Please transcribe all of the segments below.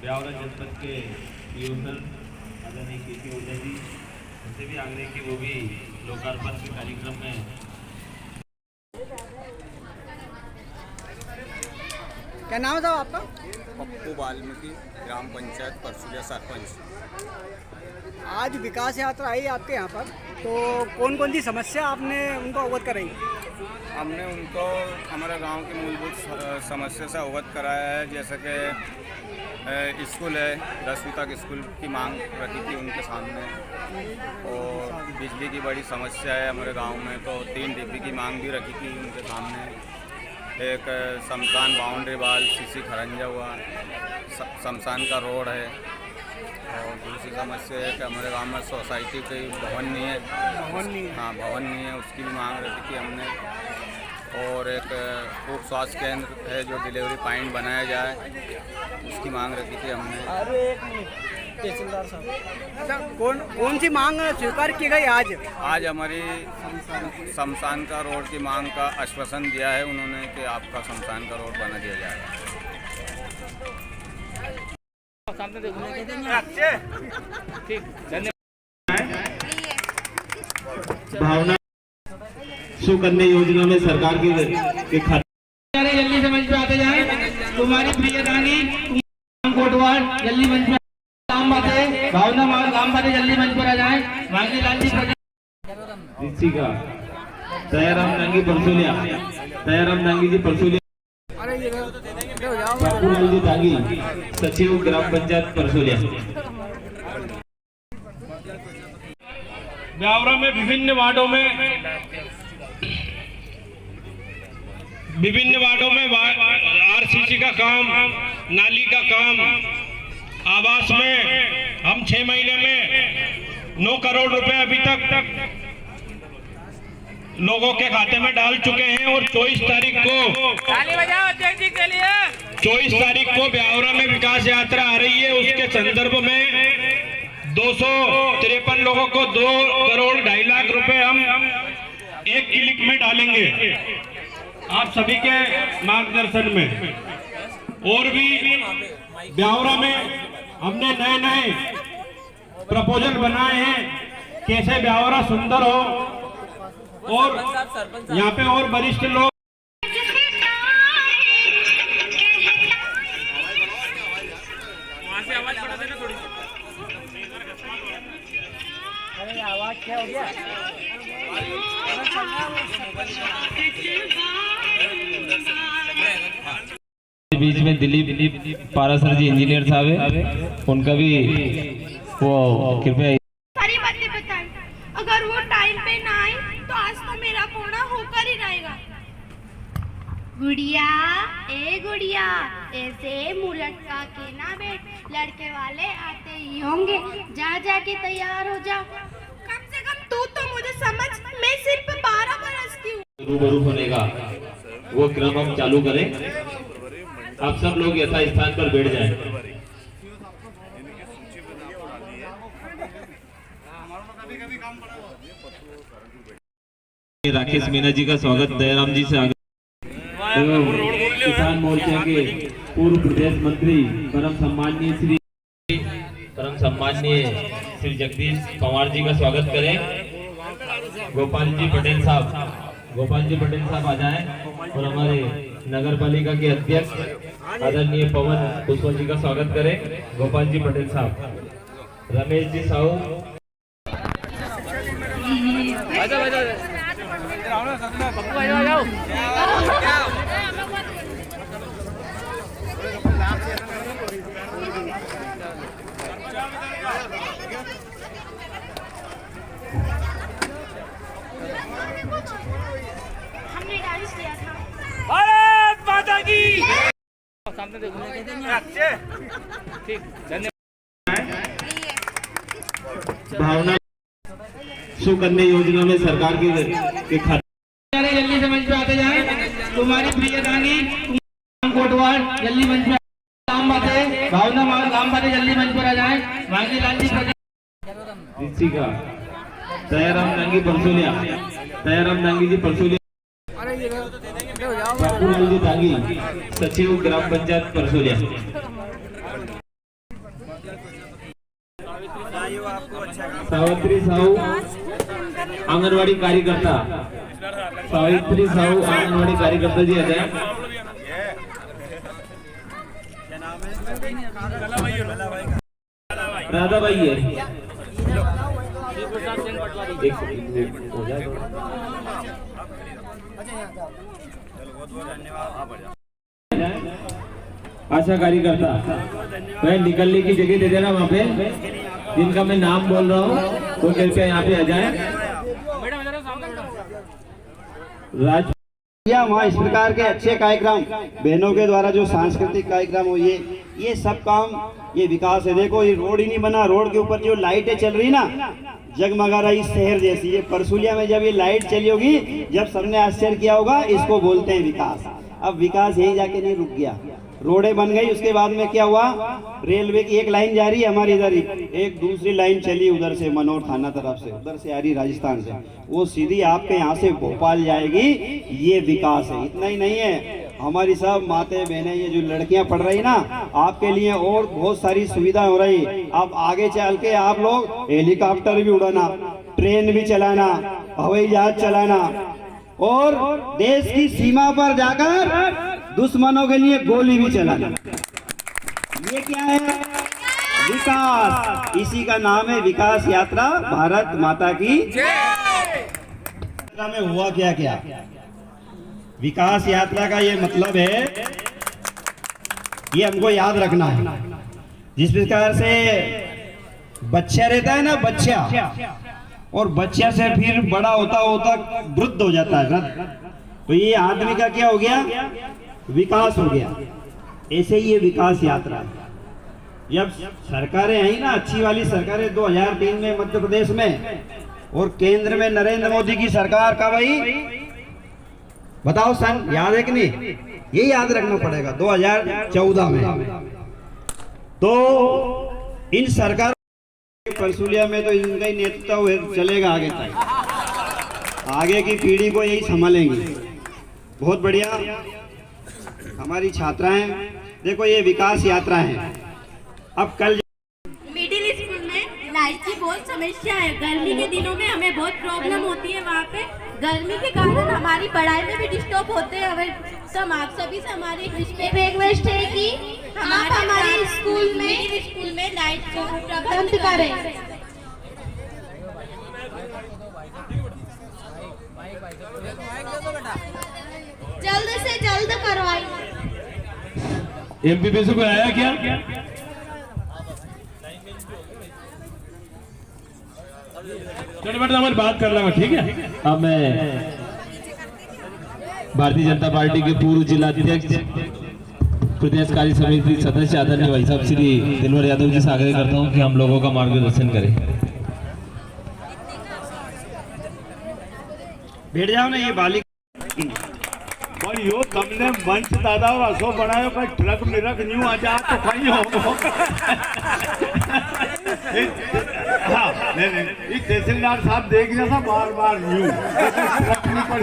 ब्यावरा जनपद के पीओ आदरणीय के ओझा जी उनसे भी आग्रह कि वो भी लोकार्पण के कार्यक्रम में। क्या नाम है साहब आपका? पप्पू वाल्मीकि, ग्राम पंचायत परसुलिया सरपंच। आज विकास यात्रा आई आपके यहाँ पर, तो कौन कौन सी समस्या आपने उनको अवगत कराई? हमने उनको हमारे गांव की मूलभूत समस्या से अवगत कराया है, जैसे कि स्कूल है, 10वीं तक स्कूल की मांग रखी थी उनके सामने, और बिजली की बड़ी समस्या है हमारे गांव में, तो 3 डिब्बी की मांग भी रखी थी उनके सामने। एक शमशान बाउंड्री वाल सीसी खरंजा हुआ, शमशान का रोड है, और दूसरी समस्या है कि हमारे गांव में सोसाइटी कोई भवन नहीं है। हाँ, भवन नहीं है, उसकी भी मांग रखी थी हमने। और एक उप स्वास्थ्य केंद्र है जो डिलीवरी पॉइंट बनाया जाए, उसकी मांग रखी थी हमने। अरे एक मिनट तहसीलदार साहब, अच्छा कौन सी मांग स्वीकार की गई आज? आज हमारी शमशान का रोड की मांग का आश्वासन दिया है उन्होंने कि आपका शमशान का रोड बना दिया जाएगा। भावना सुकन्या योजना में सरकार के खाते जल्दी से मंच पे आते जाए। तुम्हारी प्रियदानी कोटवार जल्दी मंच पे, नाम बातें भावना नाम बातें जल्दी मंच पर आ जाए। मांगी लाल जी का दयाराम नांगी परसोलिया, दयाराम नांगी जी परसोलिया, बाबूलाल जी दांगी सचिव ग्राम पंचायत परसोलिया। ब्यावरा में विभिन्न वार्डों में आरसीसी का काम, नाली का काम, आवास में हम 6 महीने में 9 करोड़ रुपए अभी तक लोगों के खाते में डाल चुके हैं। और 24 तारीख को ताली बजाओ अध्यक्ष जी के लिए। 24 तारीख को ब्यावरा में विकास यात्रा आ रही है, उसके संदर्भ में 253 लोगों को 2 करोड़ 2.5 लाख रुपए हम एक क्लिक में डालेंगे आप सभी के मार्गदर्शन में। और भी ब्यावरा में हमने नए प्रपोजल बनाए हैं कैसे ब्यावरा सुंदर हो, और यहाँ पे और वरिष्ठ लोग आवाज बढ़ा देना थोड़ी। आवाज क्या हो गया? बीच में दिलीप पारासर जी इंजीनियर साहब है, उनका भी वो कृपया सारी बातें बताएं। अगर वो टाइम पे ना आए तो आज तो मेरा कोड़ा होकर ही रहेगा। गुड़िया ए गुड़िया, ऐसे मुंह लटका के ना बैठ, लड़के वाले आते ही होंगे, जा के तैयार हो जा। कम से कम तू तो मुझे समझ, मैं सिर्फ 12 बरस की हूँ। रूबरू होने का वो क्रम हम चालू करें। आप सब लोग यथा स्थान पर बैठ जाएं। राकेश मीना जी का स्वागत दयाराम जी से आगे। किसान मोर्चा के पूर्व प्रदेश मंत्री परम सम्माननीय श्री जगदीश पंवार जी का स्वागत करें। गोपाल जी पटेल साहब आ जाएं, और हमारे नगर पालिका के अध्यक्ष आदरणीय पवन कुशवाहा जी का स्वागत करें। गोपाल जी पटेल साहब, रमेश जी साहू, हमने डांस किया था। भारत माता की। भावना सुकन्या योजना में सरकार के खाते जल्दी से मंच पे आते जाए। तुम्हारी प्रियदानी कोटवार जल्दी मंच पे, नाम बातें भावना नाम बातें जल्दी मंच पर आ जाए। मांगी लाल जी का दयाराम नांगी परसोलिया, दयाराम नांगी जी परसोलिया, बाबूलाल जी दांगी सचिव ग्राम पंचायत परसोलिया। सावित्री साहू आंगनवाड़ी कार्यकर्ता, सावित्री साहू आंगनवाड़ी कार्यकर्ता जी आ जाए। राधा भाई है, आशा कार्यकर्ता वह निकलने की जगह दे देना वहाँ पे, जिनका मैं नाम बोल रहा हूँ वो कृपया यहाँ पे आ जाए। राज वहाँ इस प्रकार के अच्छे कार्यक्रम बहनों के द्वारा जो सांस्कृतिक कार्यक्रम हो, ये सब काम ये विकास है। देखो ये रोड ही नहीं बना, रोड के ऊपर जो लाइटें चल रही ना जगमगा रही शहर जैसी, ये परसुलिया में जब ये लाइट चली होगी, जब सबने आश्चर्य किया होगा, इसको बोलते हैं विकास। अब विकास यही जाके नहीं रुक गया, रोडें बन गई, उसके बाद में क्या हुआ, रेलवे की एक लाइन जा रही है हमारी इधर ही, एक दूसरी लाइन चली उधर से मनोर थाना तरफ से, उधर से आ रही राजस्थान से, वो सीधी आपके यहाँ से भोपाल जाएगी। ये विकास है। इतना ही नहीं है, हमारी सब माते बहनें, ये जो लड़कियां पढ़ रही ना, आपके लिए और बहुत सारी सुविधा हो रही। अब आगे चल के आप लोग हेलीकॉप्टर भी उड़ाना, ट्रेन भी चलाना, हवाई जहाज चलाना, और देश की सीमा पर जाकर दुश्मनों के लिए गोली भी चलाना। ये क्या है? विकास। इसी का नाम है विकास यात्रा। भारत माता की यात्रा में हुआ क्या क्या? विकास यात्रा का ये मतलब है, ये हमको याद रखना है। जिस प्रकार से बच्चा रहता है ना, बच्चा, और बच्चा से फिर बड़ा होता होता वृद्ध हो जाता है, तो ये आदमी का क्या हो गया? विकास हो गया। ऐसे ही ये विकास यात्रा है। जब सरकारें आई ना, अच्छी वाली सरकारें 2003 में मध्य प्रदेश में, और केंद्र में नरेंद्र मोदी की सरकार कब आई? बताओ सन याद है कि नहीं? ये याद रखना पड़ेगा, 2014 में। तो इन सरकार परसुलिया में तो इनका ही नेतृत्व चलेगा आगे तक, आगे की पीढ़ी को यही संभालेंगे। बहुत बढ़िया हमारी छात्राएं, देखो ये विकास यात्रा है। अब कल मिडिल स्कूल में लाइट की बहुत समस्या है, गर्मी के दिनों में हमें बहुत प्रॉब्लम होती है। वहाँ पे गर्मी के कारण हमारी पढ़ाई में भी डिस्टर्ब होते हैं। हमें सब आप सभी से हमारी रिक्वेस्ट है कि आप हमारे स्कूल में लाइट को प्रबंध करें। जल्द से जल्द करवाइए। एमपीपीसी को आया क्या? चलो बेटा हमारी बात कर रहा हूँ, ठीक है। अब मैं भारतीय जनता पार्टी के पूर्व जिला अध्यक्ष प्रदेश कार्य समिति सदस्य आदरणीय भाई साहब श्री दिलवर यादव जी से आग्रह करता हूँ कि हम लोगों का मार्गदर्शन करें। बैठ जाओ ना, ये बालिका और यो तुमने मंच दादा और असो बनायो, कोई ट्रक मिरक न्यू आ जा तो कहीं हो। हाँ, नहीं, तहसीलदार साहब देख जैसा बार बार न्यू ट्रक नहीं पड़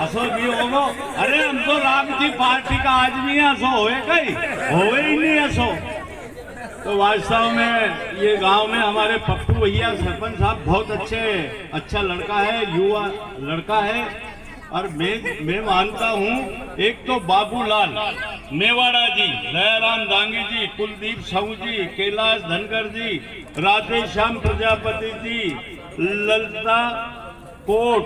असो भी होगो। अरे हम तो राम की पार्टी का आदमी है, असो होए कहीं होए ही नहीं असो। तो वास्तव में ये गांव में हमारे पप्पू भैया सरपंच साहब बहुत अच्छा लड़का है, युवा लड़का है। और मैं मानता हूँ, एक तो बाबूलाल मेवाड़ा जी, लहराम दांगी जी, कुलदीप साहू जी, कैलाश धनकर जी, राधेश्याम प्रजापति जी, ललता कोट,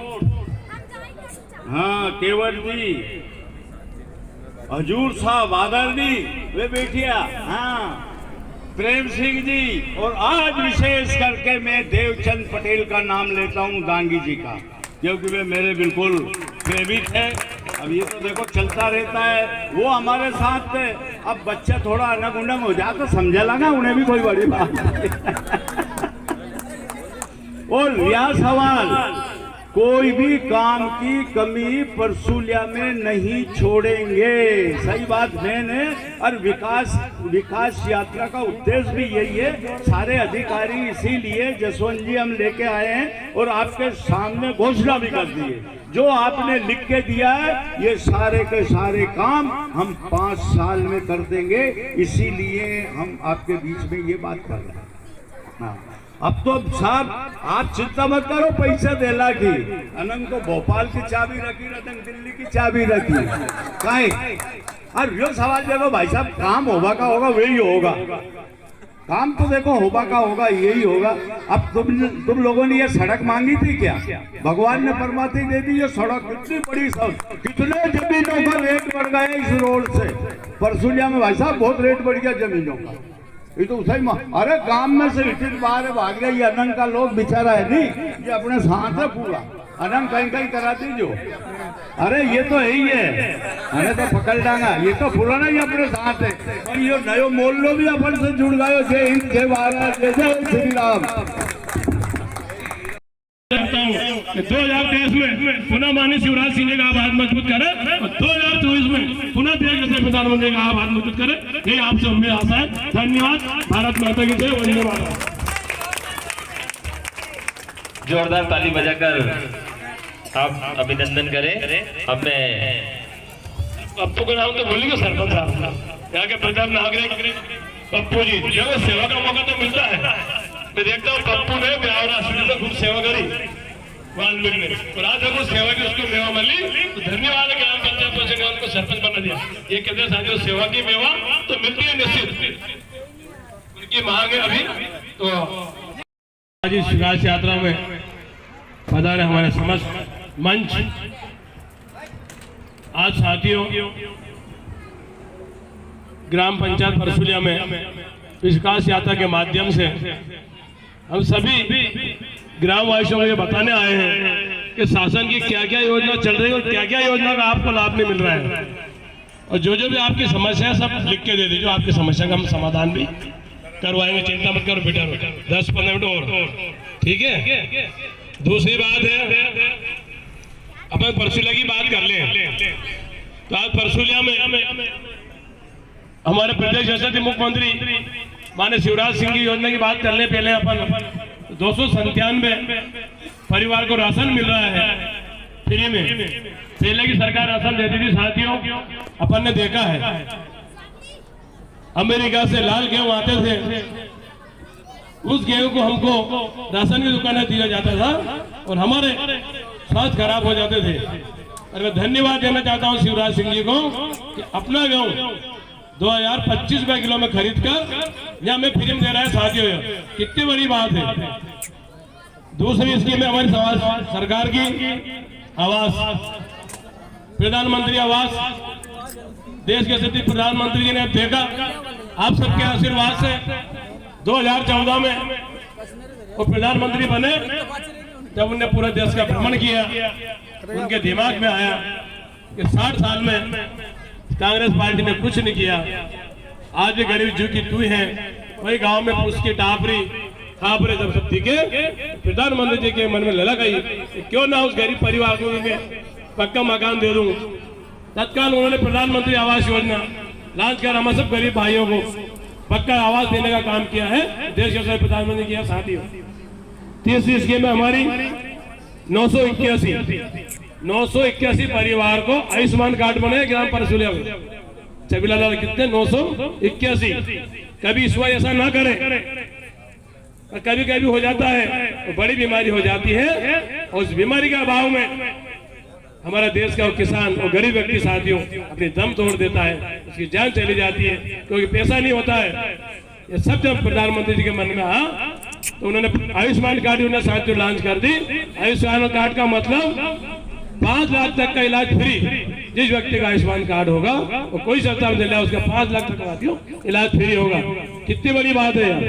हाँ केवट जी, हजूर साहब आदरणी वे बैठिया, हाँ प्रेम सिंह जी, और आज विशेष करके मैं देवचंद पटेल का नाम लेता हूँ, दांगी जी का, क्योंकि वे मेरे बिल्कुल प्रेमित है। अब ये तो देखो चलता रहता है, वो हमारे साथ थे। अब बच्चा थोड़ा अनग उनग हो जाए तो समझा लगा, उन्हें भी कोई बड़ी बात नहीं। और यह सवाल, कोई भी काम की कमी परसुलिया में नहीं छोड़ेंगे, सही बात मैंने। और विकास यात्रा का उद्देश्य भी यही है। सारे अधिकारी इसीलिए जसवंत जी हम लेके आए हैं और आपके सामने घोषणा भी कर दी है। जो आपने लिख के दिया है, ये सारे के सारे काम हम 5 साल में कर देंगे, इसीलिए हम आपके बीच में ये बात कर रहे हैं। हाँ। अब तो साहब आप चिंता मत करो पैसा देला की, अनंत को भोपाल की चाबी रखी, रतन दिल्ली की चाबी रखी काहे। और यो सवाल देखो भाई साहब, काम होगा का होगा वही होगा, काम तो देखो होगा का होगा यही होगा। अब तुम लोगों ने ये सड़क मांगी थी क्या, भगवान ने परमात्मा दे दी ये सड़क, कितनी बड़ी सड़क, कितने जमीनों का रेट बढ़ गया इस रोड से। परसुलिया में भाई साहब बहुत रेट बढ़ गया जमीनों का, ये तो सही। अरे गांव में से इतनी बाहर भाग गया, ये अनंत का लोग बेचारा है नहीं, ये अपने साथ है पूरा, अनंत कहीं कहीं करा दीजो। अरे ये तो यही है, अरे तो पकड़ डांगा, ये तो पुराना ही अपने साथ है। और ये नयो मोहल्लो भी अपन से जुड़ गयो। जय हिंद, जय भारत, जय जय श्री राम। 2023 में पुनः माननीय शिवराज सिंह जी का आभार मजबूत करे, और 2024 में पुनः देश के प्रधानमंत्री का आभार मजबूत करे, ये आपसे उम्मीद आशा है। धन्यवाद। भारत माता की जय, वंदे मातरम। जोरदार ताली बजाकर आप अभिनंदन करें। अब मैं पप्पू का नाम तो भूलिएगा, सरपंच साहब यहाँ के प्रधान नागरिक पप्पू जी, जो सेवा का मौका तो मिलता है। मैं देखता हूँ पप्पू ने ब्यावर हॉस्पिटल में खूब सेवा करी वाल्मीकि ने, और आज अगर सेवा की उसको मेवा मिली तो धन्यवाद है। ग्राम पंचायत परिषद ने उनको सरपंच बना दिया। ये कहते हैं साथियों, सेवा की मेवा तो मिलती है निश्चित, उनकी मांग है अभी। तो आज इस विकास यात्रा में पधारे हमारे समस्त मंच। आज साथियों ग्राम पंचायत परसुलिया में विकास यात्रा के माध्यम से हम सभी ग्रामवासियों को ये बताने आए हैं कि शासन की क्या क्या योजना चल रही है और क्या क्या योजना का आपको लाभ नहीं मिल रहा है। और जो जो भी आपकी समस्या है सब लिख के दे दीजिए, आपकी समस्या का हम समाधान भी करवाएंगे। चिंता मत करो बेटा, 10-15 मिनट और, ठीक है। दूसरी बात है, अपन परसुलिया की बात कर लें तो आज परसुलिया में हमारे प्रदेश यशस्वी मुख्यमंत्री माननीय शिवराज सिंह की योजना की बात करने पहले अपन 297 परिवार को राशन मिल रहा है फ्री में। पहले की सरकार राशन देती थी साथियों, अपन ने देखा है अमेरिका से लाल गेहूं आते थे, उस गेहूं को हमको राशन की दुकान में दिया जाता था और हमारे स्वास्थ्य खराब हो जाते थे। और मैं धन्यवाद देना चाहता हूं शिवराज सिंह जी को कि अपना गेहूं 2025 रुपए किलो में खरीद कर यहाँ में फ्री में दे रहा है साथियों, कितनी बड़ी बात है। दूसरी स्कीम है हमारी सरकार की आवास, प्रधानमंत्री आवास। देश के सभी प्रधानमंत्री जी ने देखा आप सबके आशीर्वाद से 2014 में वो प्रधानमंत्री बने, जब उन्होंने पूरे देश का भ्रमण किया, उनके दिमाग में आया कि 60 साल में कांग्रेस पार्टी ने कुछ नहीं किया। आज भी गरीब जू की तू है, वही गांव में उसकी टापरी खापरे जब सब दिखे, प्रधानमंत्री जी के मन में ललक आई, क्यों ना उस गरीब परिवार को मैं पक्का मकान दे दूं। तत्काल उन्होंने प्रधानमंत्री आवास योजना लॉन्च कर हम सब गरीब भाइयों को पक्का आवास देने का काम किया है, देश के प्रधानमंत्री किया साथियों। तीसरी स्कीम है हमारी 981 परिवार को आयुष्मान कार्ड बने ग्राम परसुलिया में। चबीलाल कितने 981। कभी इस बार ऐसा ना करें, कभी कभी हो जाता है तो बड़ी बीमारी हो जाती है, और उस बीमारी के अभाव में हमारा देश का किसान और गरीब व्यक्ति साथियों अपनी दम तोड़ देता है, उसकी जान चली जाती है क्योंकि पैसा नहीं होता है। ये सब जब प्रधानमंत्री जी के मन में आया तो उन्होंने आयुष्मान कार्ड उन्होंने साथियों लॉन्च कर दी। आयुष्मान कार्ड का मतलब 5 लाख तक का इलाज फ्री। जिस व्यक्ति का आयुष्मान कार्ड होगा वो कोई संस्था में चल उसका 5 लाख तक का इलाज फ्री होगा। कितनी बड़ी बात है यार।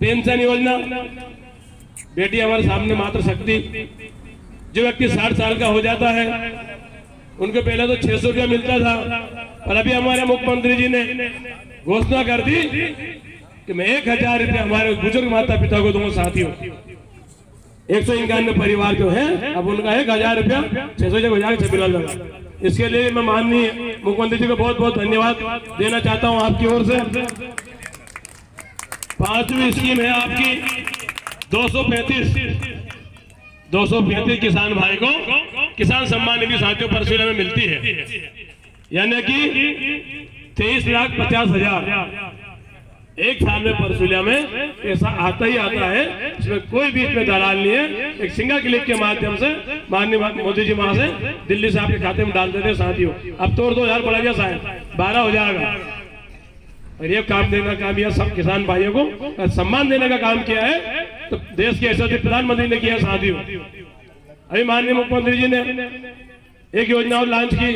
पेंशन योजना, बेटी हमारे सामने मात्र शक्ति। जो व्यक्ति 60 साल का हो जाता है उनको पहले तो 600 रुपया मिलता था, और अभी हमारे मुख्यमंत्री जी ने घोषणा कर दी कि मैं 1000 रुपया हमारे बुजुर्ग माता पिता को दूंगा साथियों। 191 परिवार जो है अब उनका 1000 रुपया 600 हो जाएगा छबीलाल लगा। इसके लिए मैं माननीय मुख्यमंत्री जी को बहुत बहुत धन्यवाद देना चाहता हूं आपकी ओर से। 5वीं स्कीम है आपकी 235 किसान भाई को किसान सम्मान निधि साथियों परसुलिया में मिलती है, यानी कि 23,50,000 एक साल में परसुलिया में पैसा आता ही आता है, इसमें कोई बीच में दलाल नहीं है। एक सिंगल क्लिक के माध्यम से माननीय मोदी जी वहां से दिल्ली से आपके खाते में डाल देते हैं साथियों। अब तो 2000 बढ़ा दिया साहब, 12 हो जाएगा। और ये काम देने का काम यह सब किसान भाइयों को सम्मान देने का काम किया है, तो देश के यशस्वी प्रधानमंत्री ने किया साथियों। अभी माननीय मुख्यमंत्री जी ने एक योजना लॉन्च की,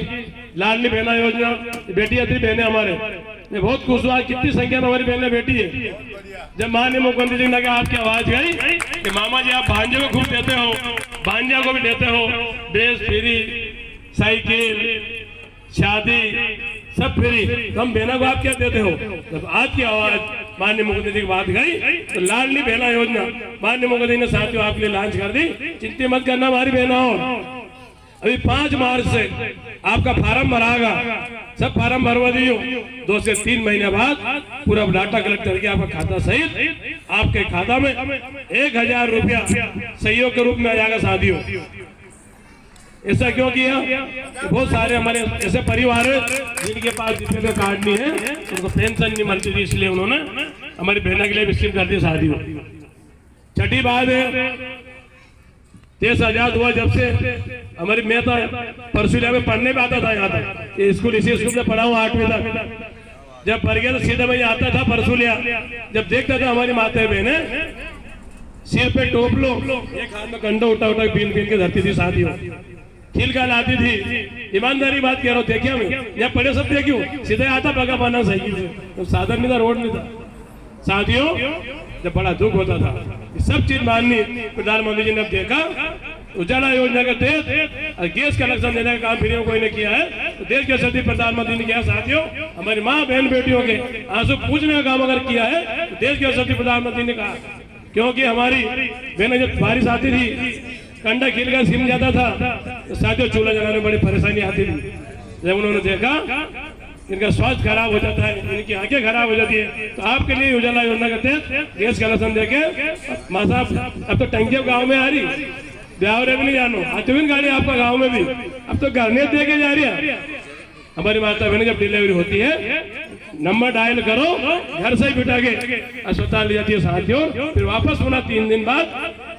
लाडली बहना योजना। बेटी अति बहने हमारे बहुत खुश हुआ, कितनी संख्या में हमारी बहनें बेटी है। जब माननीय मुख्यमंत्री जी ने कहा आपकी आवाज गई कि मामा जी आप भांजे को खूब देते हो, भांजा को भी देते हो, ड्रेस फ्री, साइकिल, शादी सब फ्री, तो हम बहना को आप क्या देते हो। जब आज की आवाज माननीय मुख्यमंत्री की बात गई तो लाडली बहना योजना माननीय मुख्यमंत्री ने साथियों आपके लिए लॉन्च कर दी। चिंता मत करना हमारी बहनों, अभी 5 मार्च से आपका फार्म भरागा, सब फार्म भरवा दीजिए। 2 से 3 महीने बाद पूरा डाटा कलेक्ट करके आपका खाता सहित आपके खाता में 1000 रुपया सहयोग के रूप में आ जाएगा साथियों। ऐसा क्यों किया? बहुत सारे हमारे ऐसे परिवार है जिनके पास जितने कार्ड नहीं है, उनको पेंशन नहीं मिलती थी, इसलिए उन्होंने हमारी बहनों के लिए स्कीम कर दी साथियों। छठी बात है, देश आजाद हुआ जब से हमारी, मैं तो परसुलिया में पढ़ने पे आता था, यहाँ तक स्कूल इसी स्कूल में पढ़ा हूँ 8वीं तक। जब पढ़ गया तो सीधा मैं आता था परसुलिया, जब देखता था हमारी माताएं बहने सिर पे टोप लो, एक हाथ में कंडा उठा उठा बीन के धरती थी साथियों, खिल का लाती थी। ईमानदारी बात कह रहा हूँ, देखिए मैं यहाँ पढ़े सब देखियो, सीधे आता पगा पाना साइकिल से, तो साधन नहीं था, रोड नहीं था साथियों। जब बड़ा दुख होता था, सब चीज माननीय प्रधानमंत्री जी ने अब देखा, उजाला योजना के तहत गैस कनेक्शन देने का काम फ्री में कोई ने किया है, तो देश के सभी प्रधानमंत्री ने किया साथियों। हमारी माँ बहन बेटियों के आंसू पूछने का काम अगर किया है तो देश के सभी प्रधानमंत्री ने कहा, क्योंकि हमारी बहनें जब बारिश आती थी, कंडा खिल का सिम जाता था, तो साथियों चूल्हा जलाने में बड़ी परेशानी आती थी। जब उन्होंने देखा इनका स्वास्थ्य खराब हो जाता है, इनकी आंखें खराब हो जाती है, तो आपके लिए उजाला योजना करते हैं गैस कनेक्शन देके माँ साहब अब तो टंकियां गाँव में आ रही, ब्यावरे भी नहीं जानो, आती गाड़ी आपका गाँव में भी, अब तो घर नहीं दे के जा रही है। हमारी माता बहन जब डिलीवरी होती है, नंबर डायल करो, घर से ही बिठा के अस्पताल ले जाती है साथियों, फिर वापस पुनः 3 दिन बाद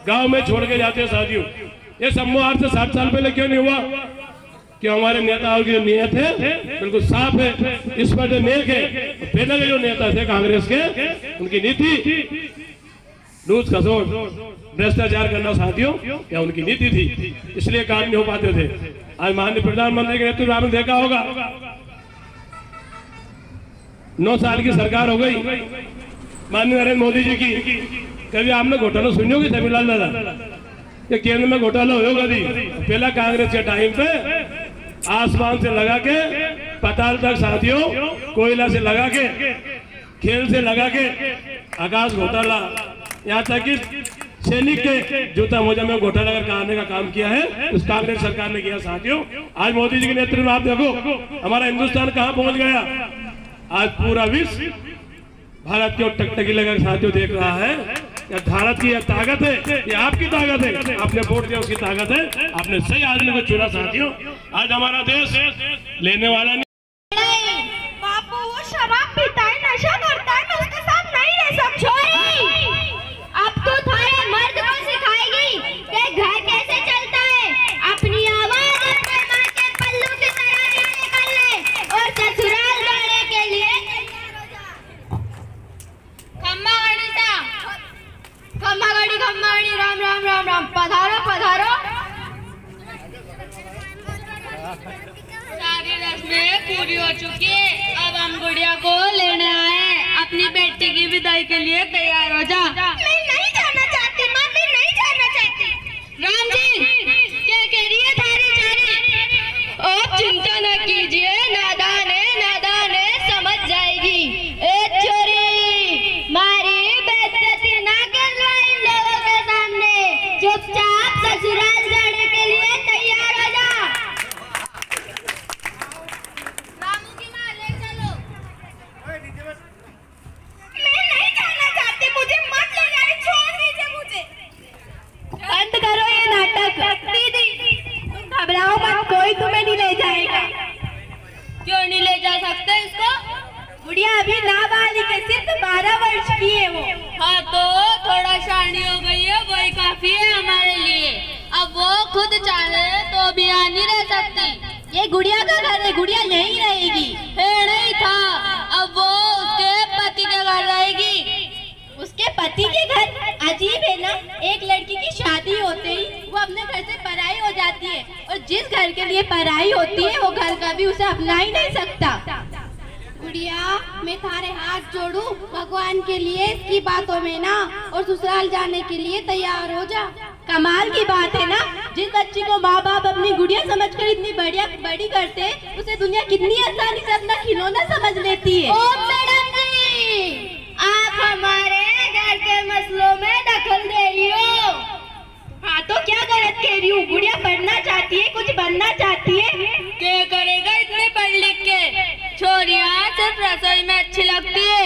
गांव में छोड़ के जाते हैं साथियों। ये समूह आज से 60 साल पहले क्यों नहीं हुआ? कि हमारे नेताओं की जो नियत है बिल्कुल साफ है, इस पर जो नेक है, पहले के जो नेता थे कांग्रेस के, उनकी नीति लूट खसोट भ्रष्टाचार करना साथियों, क्या उनकी नीति थी, इसलिए काम नहीं हो पाते थे। आज माननीय प्रधानमंत्री के नेतृत्व में आपने देखा होगा 9 साल की सरकार हो गई माननीय नरेंद्र मोदी जी की। कभी आपने घोटाला सुनियोगे तमिलनाडु दादा, ये केंद्र में घोटाला होगा दी, पहला कांग्रेस के टाइम पे आसमान से लगा के पाताल तक साथियों, कोयला से लगा के, खेल से लगा के आकाश घोटाला, यहाँ तक कि सैनिक के जूता मोजा में घोटाला करने का काम किया है, उस कांग्रेस सरकार ने किया साथियों। आज मोदी जी के नेतृत्व में आप देखो हमारा हिंदुस्तान कहाँ पहुंच गया। आज पूरा विश्व भारत की ओर टकटकी लगा साथियों देख रहा है। या भारत की यह ताकत है, ये आपकी ताकत है, आपने वोट दिया उसकी ताकत है, आपने सही आदमी को चुना साथियों। आज हमारा देश लेने वाला नहीं। बापू वो शराब पीता है, नशा करता है, मैं उसके साथ नहीं रह समझो। अब तो थारे मर्द को सिखाएगी कि घर कैसे चलता है। अपनी आवाज अपने माँ के पल्लू की तरह निकल ले और ससुराल जाने के लिए खम्मा गाड़ी राम राम राम राम, पधारो पधारो। सारी रस्में पूरी हो चुकी है, अब हम गुड़िया को लेने आए। अपनी बेटी की विदाई के लिए तैयार हो जा। मैं नहीं जाना चाहती माँ, मैं नहीं जाना चाहती। राम जी क्या कह रही है थारी चारी? आप चिंता न कीजिए, नादान है समझ जाएगी। ए छोरी, मारी बेइज्जती ना करवा इन लोगों के सामने, चुपचाप ससुराल जाने के लिए तैयार हो जा। रामू की माँ ले चलो। मैं नहीं जाना चाहती, मुझे मत ले जाए, छोड़ दीजिए मुझे। बंद करो ये नाटक। दीदी घबराओ मत, कोई तुम्हें नहीं ले जाएगा। क्यों नहीं ले जा सकते इसको? गुड़िया अभी नाबालिग है, सिर्फ 12 वर्ष की है वो। हाँ तो थोड़ा शानी हो गई है, वही काफी है हमारे लिए। अब वो खुद चाहे तो भी यहाँ नहीं रह सकती। ये गुड़िया का घर है, गुड़िया यहीं रहेगी। है नहीं था, अब वो उसके पति के घर रहेगी। उसके पति के घर? अजीब है ना, एक लड़की की शादी होते ही वो अपने घर से पराई हो जाती है, और जिस घर के लिए पराई होती है वो घर कभी उसे अपना ही नहीं सकता। गुड़िया, मैं थारे हाथ जोड़ू भगवान के लिए इसकी बातों में ना, और ससुराल जाने के लिए तैयार हो जा। कमाल की बात है ना, जिस बच्ची को माँ बाप अपनी गुड़िया समझकर इतनी बड़ी करते हैं, उसे दुनिया कितनी आसानी से अपना खिलौना समझ लेती है। ओ मैडम जी, आप हमारे घर के मसलों में दखल दे रही हो। हाँ तो क्या गलत कह रही हूँ? गुड़िया पढ़ना चाहती है, कुछ बनना चाहती है। क्या करेगा इतने पढ़ लिख के? छोरियाँ सिर्फ रसोई में अच्छी लगती है।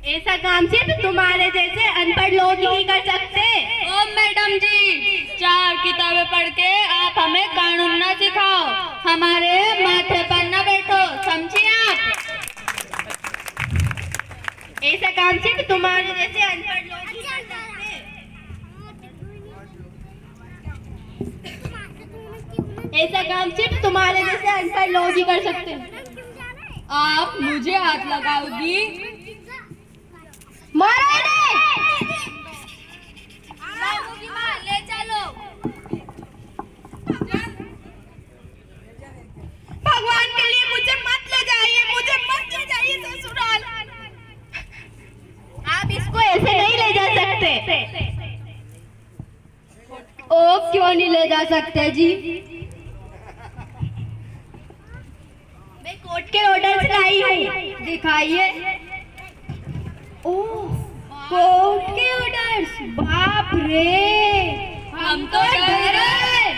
ऐसा काम सिर्फ तुम्हारे जैसे अनपढ़ लोग ही कर सकते। ओ मैडम जी, 4 किताबें पढ़ के आप हमें कानून ना सिखाओ, हमारे माथे पर ना बैठो, समझे आप? ऐसा काम सिर्फ तुम्हारे जैसे अनपढ़ लोग ही कर सकते। ऐसा काम सिर्फ तुम्हारे जैसे अनपढ़ लोग ही कर सकते। आप मुझे हाथ लगाओगी? ले चलो। भगवान के लिए मुझे मत ले जाइए, मुझे मत ले जाइए ससुराल। आप इसको ऐसे नहीं ले जा सकते। ओ क्यों नहीं ले जा सकते जी? मैं कोर्ट के ऑर्डर से आई हूँ, दिखाइए। ओह, कोर्ट के ऑर्डर्स, बाप रे, हम तो डर गए।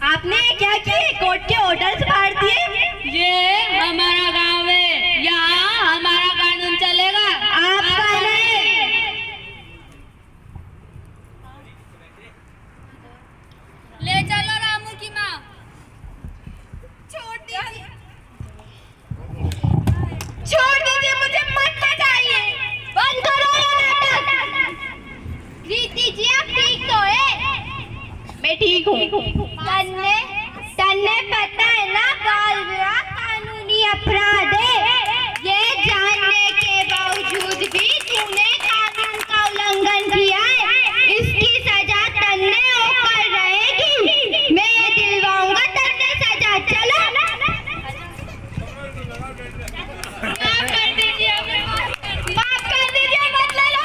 आपने क्या किए? कोर्ट के ऑर्डर्स फाड़ दिए? ये हमारा गांव है, यहाँ हमारा कानून चलेगा, आपका नहीं। ले चलो रामू की माँ। छोड़ दीजिए, छोड़ दीजिए, मुझे मत बताइए। बंद करो ये नाटक। रीति जी, आप ठीक तो है? मैं ठीक हूँ। तन्ने पता है ना, बाल विवाह कानूनी अपराध है। ये जानने के बावजूद भी तूने कानून का उल्लंघन किया है, इसकी सजा तन्ने होकर रहेगी। मैं ये दिलवाऊंगा तन्ने सजा। चलो माफ कर दीजिए, माफ कर दीजिए, मत ले लो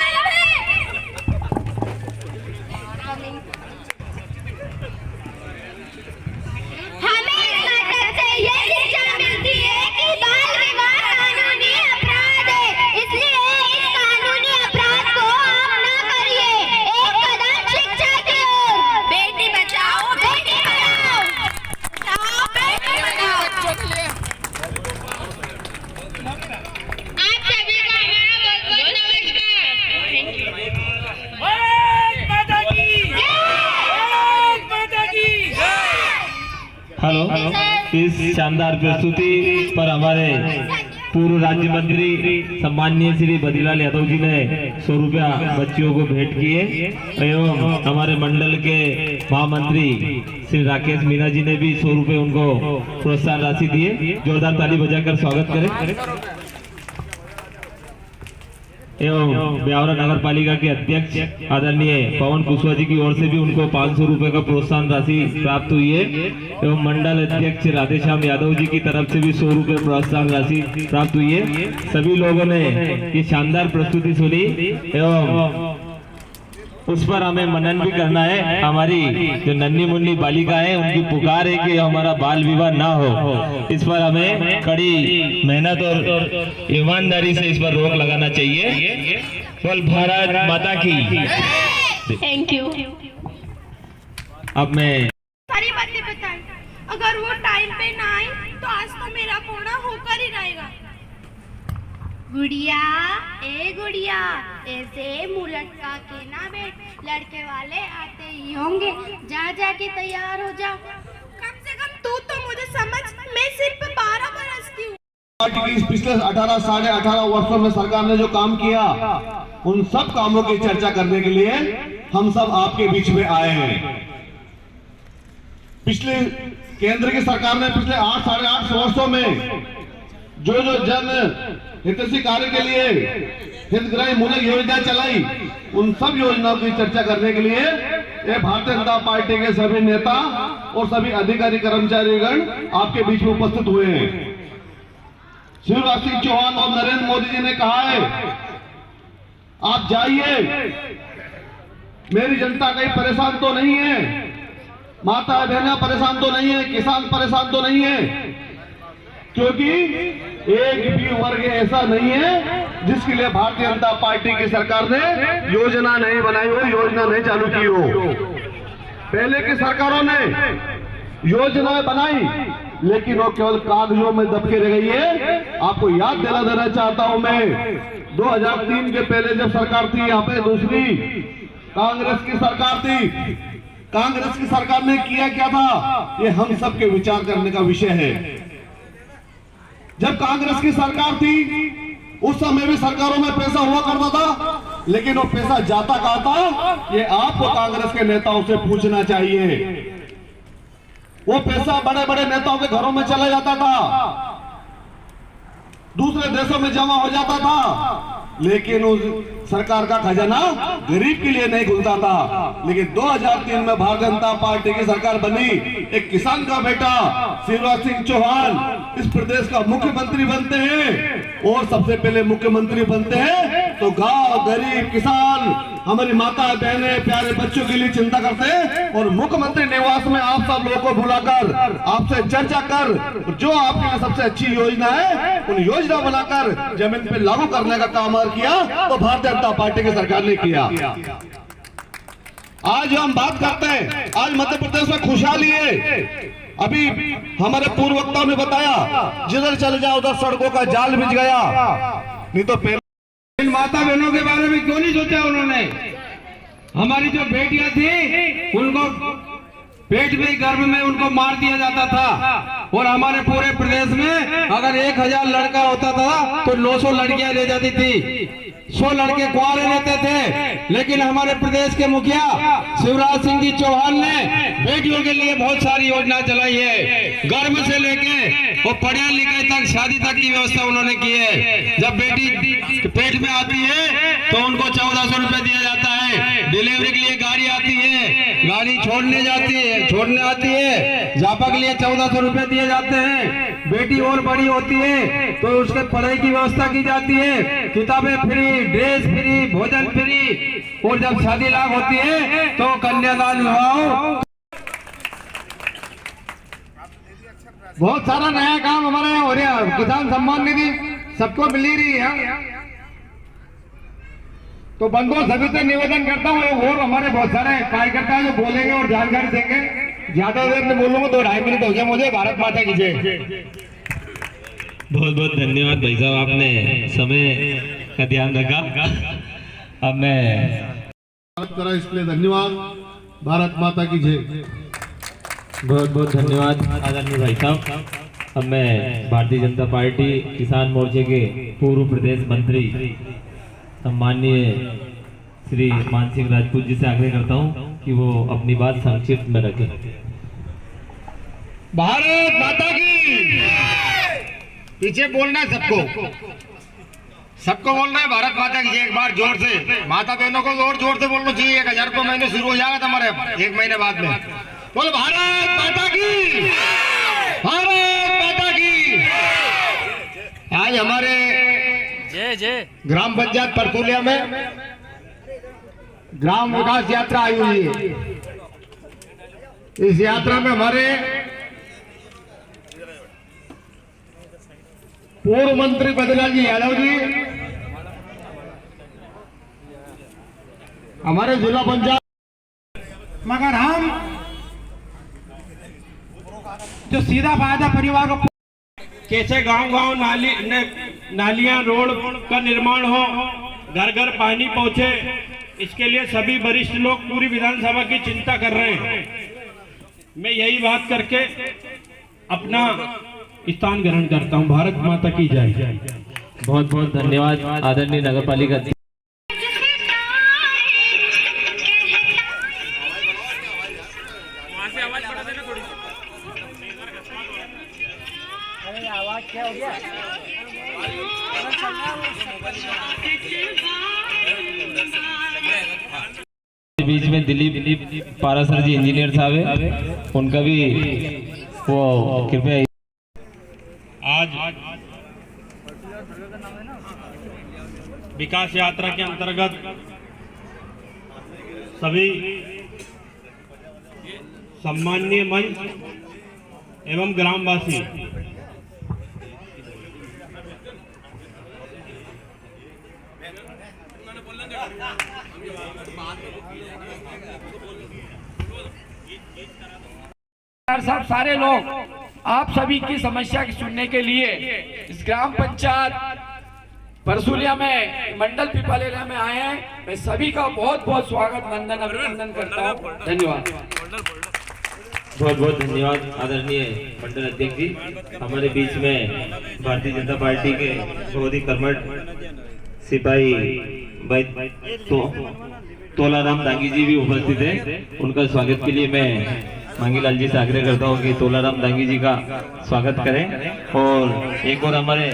हमें इस नाटक से ये शिक्षा मिलती है कि बाल विवाह कानूनी अपराध है, इसलिए इस कानूनी अपराध को आप ना करिए। एक कदम शिक्षा की ओर। बेटी बचाओ, बेटी पढ़ाओ, बेटी पढ़ाओ। आप सभी को हमारा बहुत-बहुत नमस्कार। Thank you. हेलो, इस शानदार प्रस्तुति पर हमारे पूर्व राज्य मंत्री सम्माननीय श्री बद्रीलाल यादव जी ने 100 रुपया बच्चियों को भेंट किए, एवं हमारे मंडल के महामंत्री श्री राकेश मीना जी ने भी 100 रुपये उनको प्रोत्साहन राशि दिए। जोरदार ताली बजाकर स्वागत करें। एवं ब्यावरा नगर पालिका के अध्यक्ष आदरणीय पवन कुशवाहा जी की ओर से भी उनको 500 रुपए का प्रोत्साहन राशि प्राप्त हुई है, एवं मंडल अध्यक्ष राधेश्याम यादव जी की तरफ से भी 100 रुपए प्रोत्साहन राशि प्राप्त हुई है। सभी लोगों ने ये शानदार प्रस्तुति सुनी, एवं उस पर हमें मनन भी करना है। हमारी जो नन्ही मुन्नी बालिका है, उनकी पुकार है कि हमारा बाल विवाह ना हो। इस पर हमें कड़ी मेहनत और ईमानदारी से इस पर रोक लगाना चाहिए। बोल भारत माता की। Thank you. अब मैं सारी बातें बताई, अगर वो टाइम पे ना आई तो आज तो मेरा कोना होकर ही रहेगा। गुड़िया, ए गुड़िया, ऐसे मुंह लटका के ना बैठ, लड़के वाले आते ही होंगे, जा जा के तैयार हो जा। कम से कम तू तू तो मुझे समझ, मैं सिर्फ 12 बरस की हूँ। पार्टी की इस पिछले 18 साढ़े 18 वर्षों में सरकार ने जो काम किया, उन सब कामों की चर्चा करने के लिए हम सब आपके बीच में आए हैं। पिछले केंद्र की सरकार ने पिछले 8 साढ़े 8 वर्षों में जो जन हितैषी कार्य के लिए हितग्राही मूलक योजना चलाई, उन सब योजनाओं की चर्चा करने के लिए ये भारतीय जनता पार्टी के सभी नेता और सभी अधिकारी कर्मचारीगण आपके बीच में उपस्थित हुए हैं। शिवराज सिंह चौहान और नरेंद्र मोदी जी ने कहा है, आप जाइए, मेरी जनता कहीं परेशान तो नहीं है, माता बहना परेशान तो नहीं है, किसान परेशान तो नहीं है, क्योंकि एक भी वर्ग ऐसा नहीं है जिसके लिए भारतीय जनता पार्टी की सरकार ने योजना नहीं बनाई हो, योजना नहीं चालू की हो। पहले की सरकारों ने योजनाएं बनाई, लेकिन वो केवल कागजों में दबके रह गई है। आपको याद दिला देना चाहता हूं मैं, 2003 के पहले जब सरकार थी, यहाँ पे दूसरी कांग्रेस की सरकार थी, कांग्रेस की सरकार ने किया क्या था, ये हम सबके विचार करने का विषय है। जब कांग्रेस की सरकार थी, उस समय भी सरकारों में पैसा हुआ करता था, लेकिन वो पैसा जाता कहां था, ये आपको कांग्रेस के नेताओं से पूछना चाहिए। वो पैसा बड़े बड़े नेताओं के घरों में चला जाता था, दूसरे देशों में जमा हो जाता था, लेकिन उस सरकार का खजाना गरीब के लिए नहीं खुलता था। लेकिन 2003 में भारतीय जनता पार्टी की सरकार बनी, एक किसान का बेटा शिवराज सिंह चौहान इस प्रदेश का मुख्यमंत्री बनते हैं, और सबसे पहले मुख्यमंत्री बनते हैं तो गांव, गरीब, किसान, हमारी माता बहनें, प्यारे बच्चों के लिए चिंता करते हैं, और मुख्यमंत्री निवास में आप सब लोगों को बुलाकर आपसे चर्चा कर जो आपके लिए सबसे अच्छी योजना है, उन योजना बनाकर जमीन पे लागू करने का काम किया, तो भारतीय जनता पार्टी की सरकार ने किया। आज जो हम बात करते हैं, आज मध्य प्रदेश में खुशहाली है। अभी हमारे पूर्व वक्ताओं ने बताया, जिधर चले जाओ उधर सड़कों का जाल बिछ गया। नहीं तो पहले इन माता बहनों के बारे में क्यों नहीं सोचा उन्होंने? हमारी जो बेटियां थी, उनको पेट में, गर्भ में उनको मार दिया जाता था, और हमारे पूरे प्रदेश में अगर 1000 लड़का होता था तो 900 लड़कियां रह जाती थी, 100 लड़के कुंवारे रहते थे। लेकिन हमारे प्रदेश के मुखिया शिवराज सिंह जी चौहान ने बेटियों के लिए बहुत सारी योजना चलाई है। गर्भ से लेके वो पढ़े लिखे तक, शादी तक की व्यवस्था उन्होंने की है। जब बेटी पेट में आती है तो उनको 1400 रुपए दिया जाता है। डिलीवरी के लिए गाड़ी आती है, गाड़ी छोड़ने आती है, जापा के लिए 1400 रुपए दिए जाते हैं। बेटी और बड़ी होती है तो उसके पढ़ाई की व्यवस्था की जाती है, किताबें फ्री, ड्रेस फ्री, भोजन फ्री, और जब शादी लाभ होती है तो कन्यादान विवाह। बहुत सारा नया काम हमारे यहाँ हो रहा है। किसान सम्मान निधि सबको मिल रही है, तो बंधुओं सभी से निवेदन करता हूँ, और हमारे बहुत सारे कार्यकर्ता जो बोलेंगे और जानकारी देंगे। ज्यादा देर में बोलूंगा तो 2.5 मिनट हो गया मुझे। भारत माता की जय। बहुत बहुत धन्यवाद भाई साहब, आपने समय का ध्यान रखा। अब मैं करा, इसलिए धन्यवाद। भारत माता की जय। बहुत बहुत धन्यवाद आदरणीय भाई साहब। अब मैं भारतीय जनता पार्टी किसान मोर्चे के पूर्व प्रदेश मंत्री सम्माननीय श्री मान सिंह राजपूत जी से आग्रह करता हूं कि वो अपनी बात संक्षिप्त में रखें। भारत माता की पीछे बोलना है, सबको बोलना है भारत माता की। एक बार जोर से, माता बहनों को और जोर से बोलना चाहिए। 1000 रुपये महीने शुरू हो जाएगा तुम्हारे 1 महीने बाद में। बोल भारत माता की, भारत माता की। आज हमारे ग्राम पंचायत परतुलिया में ग्राम विकास यात्रा आई हुई है। इस यात्रा में हमारे पूर्व मंत्री बद्रीलाल जी यादव जी, हमारे जिला पंचायत, मगर हम जो सीधा फायदा परिवार को कैसे गांव-गांव नालियां, रोड का निर्माण हो, घर घर पानी पहुंचे, इसके लिए सभी वरिष्ठ लोग पूरी विधानसभा की चिंता कर रहे हैं। मैं यही बात करके अपना स्थान ग्रहण करता हूँ। भारत माता की जय। बहुत बहुत धन्यवाद आदरणीय नगर पालिका अध्यक्ष। आवाज क्या हो गया? बीच में दिलीप पारासर जी इंजीनियर साहब है, उनका भी वो कृपया। आज विकास यात्रा के अंतर्गत सभी सम्माननीय मंच एवं ग्रामवासी साहब सारे लोग आप सभी की समस्या की सुनने के लिए इस ग्राम पंचायत परसुलिया में मंडल पिपलेरा में आए हैं। मैं सभी का बहुत बहुत स्वागत वंदन अभिनंदन करता हूँ। धन्यवाद। बहुत बहुत धन्यवाद आदरणीय मंडल अध्यक्ष जी। हमारे बीच में भारतीय जनता पार्टी के बहुत ही कर्मठ सिपाही भाई तोलाराम दांगी जी भी उपस्थित है। उनका स्वागत के लिए मैं मांगीलाल जी से आग्रह करता हूँ कि तोलाराम दांगी जी का स्वागत करें। और एक और हमारे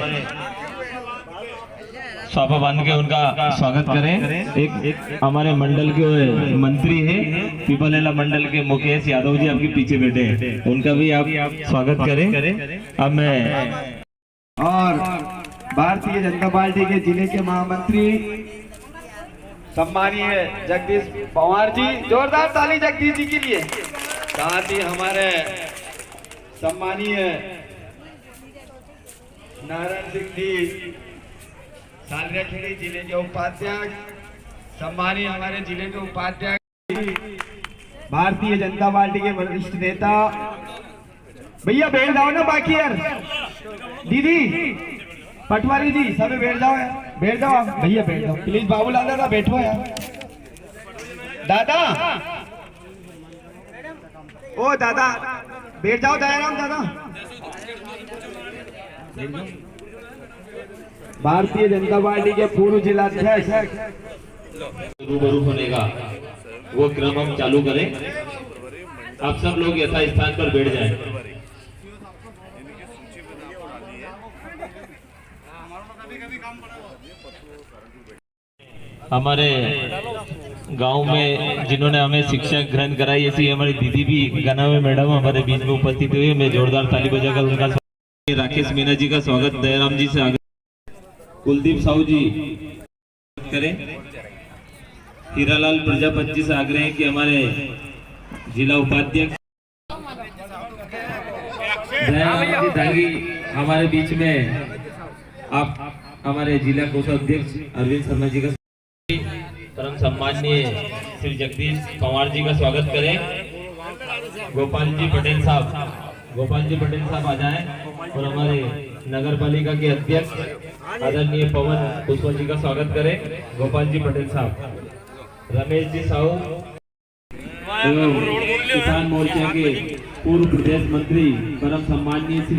साफा बांध के उनका स्वागत करें। एक हमारे मंडल के मंत्री हैं पिपलेला मंडल के मुकेश यादव जी आपके पीछे बैठे हैं, उनका भी आप स्वागत करें। अब मैं और भारतीय जनता पार्टी के जिले के महामंत्री सम्मानीय जगदीश पवार जी, जोरदार ताली जगदीश जी के लिए। साथ ही हमारे सम्मानीय नारायण सिंह जी सालरियाखेड़ी जिले के उपाध्यक्ष, सम्मानीय हमारे जिले के उपाध्यक्ष, भारतीय जनता पार्टी के वरिष्ठ नेता। भैया बैठ जाओ ना, बाकी यार दीदी पटवारी जी सब बैठ जाओ, बैठ जाओ भैया, बैठ जाओ प्लीज। बाबूलाल दादा बैठो यार। दादा ओ दादा बैठ जाओ, दयाराम दादा। भारतीय जनता पार्टी के पूर्व जिलाध्यक्ष रूबरू होने का वो क्रम हम चालू करें। आप सब लोग यथा स्थान पर बैठ जाएं। हमारे गांव में जिन्होंने हमें शिक्षा ग्रहण कराई, ऐसी हमारी दीदी भी गनावे मैडम हमारे बीच में उपस्थित हुई है। मैं जोरदार ताली बजाकर उनका राकेश मीना जी का स्वागत दयाराम जी से आगे। कुलदीप साहू जी करें। हीरालाल प्रजापति जी से आग्रह है कि हमारे जिला उपाध्यक्ष दांगी हमारे बीच में, आप हमारे जिला कोषाध्यक्ष अरविंद शर्मा जी का परम सम्माननीय श्री जगदीश पवार जी का स्वागत करें। गोपाल जी पटेल साहब आ जाएं और हमारे नगर पालिका के अध्यक्ष आदरणीय पवन पुष्पा जी का स्वागत करें। गोपाल जी पटेल साहब। रमेश जी साहू एवं किसान मोर्चा के पूर्व प्रदेश मंत्री परम सम्माननीय श्री